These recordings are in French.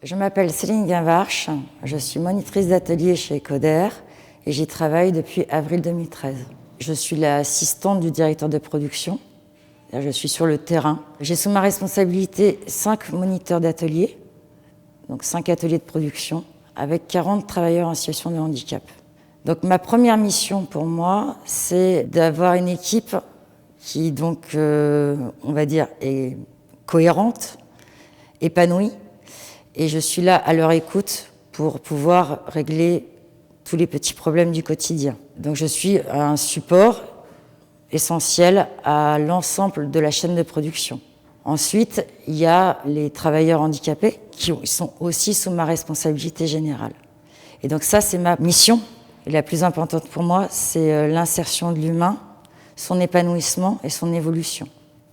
Je m'appelle Céline Guinvarch, je suis monitrice d'atelier chez Ecoder et j'y travaille depuis avril 2013. Je suis l'assistante du directeur de production, je suis sur le terrain. J'ai sous ma responsabilité 5 moniteurs d'atelier, donc 5 ateliers de production, avec 40 travailleurs en situation de handicap. Donc ma première mission pour moi, c'est d'avoir une équipe qui, on va dire, est cohérente, épanouie, et je suis là à leur écoute pour pouvoir régler tous les petits problèmes du quotidien. Donc je suis un support essentiel à l'ensemble de la chaîne de production. Ensuite, il y a les travailleurs handicapés qui sont aussi sous ma responsabilité générale. Et donc ça, c'est ma mission. Et la plus importante pour moi, c'est l'insertion de l'humain, son épanouissement et son évolution.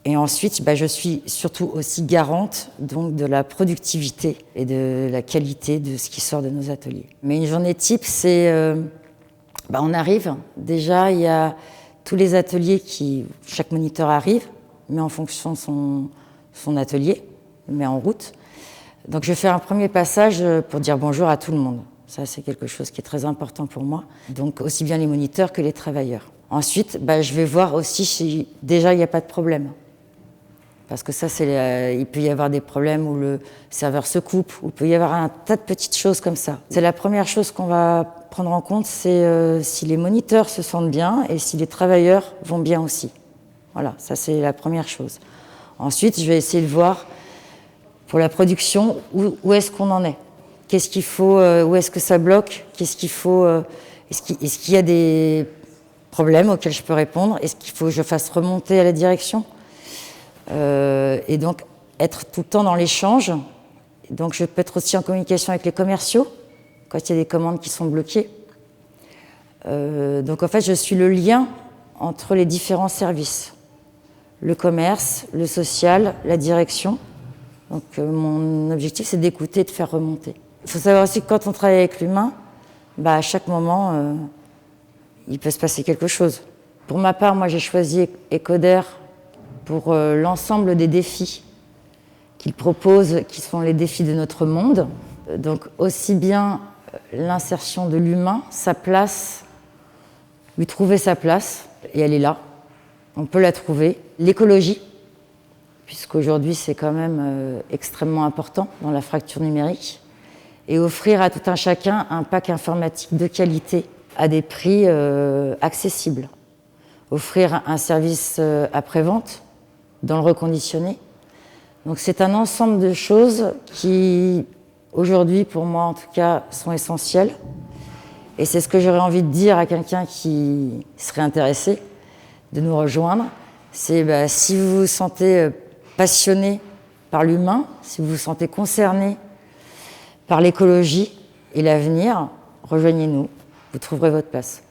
Et ensuite, je suis surtout aussi garante donc, de la productivité et de la qualité de ce qui sort de nos ateliers. Mais une journée type, c'est... on arrive, déjà il y a tous les ateliers chaque moniteur arrive, met en fonction son atelier, le met en route. Donc je fais un premier passage pour dire bonjour à tout le monde. Ça, c'est quelque chose qui est très important pour moi. Donc aussi bien les moniteurs que les travailleurs. Ensuite, je vais voir aussi si déjà il n'y a pas de problème. Parce que ça, il peut y avoir des problèmes où le serveur se coupe, ou il peut y avoir un tas de petites choses comme ça. C'est la première chose qu'on va prendre en compte, c'est si les moniteurs se sentent bien et si les travailleurs vont bien aussi. Voilà, ça c'est la première chose. Ensuite, je vais essayer de voir pour la production où est-ce qu'on en est. Qu'est-ce qu'il faut, où est-ce que ça bloque, qu'est-ce qu'il faut, est-ce qu'il y a des problèmes auxquels je peux répondre, est-ce qu'il faut que je fasse remonter à la direction. Et donc être tout le temps dans l'échange. Donc je peux être aussi en communication avec les commerciaux quand il y a des commandes qui sont bloquées. Donc en fait je suis le lien entre les différents services, le commerce, le social, la direction. Donc mon objectif c'est d'écouter et de faire remonter. Il faut savoir aussi que quand on travaille avec l'humain, à chaque moment il peut se passer quelque chose. Pour ma part, moi j'ai choisi Ecoder pour l'ensemble des défis qu'il propose, qui sont les défis de notre monde. Donc aussi bien l'insertion de l'humain, sa place, lui trouver sa place, et elle est là, on peut la trouver. L'écologie, puisqu'aujourd'hui c'est quand même extrêmement important dans la fracture numérique, et offrir à tout un chacun un pack informatique de qualité à des prix accessibles. Offrir un service après-vente, dans le reconditionné. Donc c'est un ensemble de choses qui, aujourd'hui, pour moi en tout cas, sont essentielles. Et c'est ce que j'aurais envie de dire à quelqu'un qui serait intéressé de nous rejoindre. C'est si vous vous sentez passionné par l'humain, si vous vous sentez concerné par l'écologie et l'avenir, rejoignez-nous, vous trouverez votre place.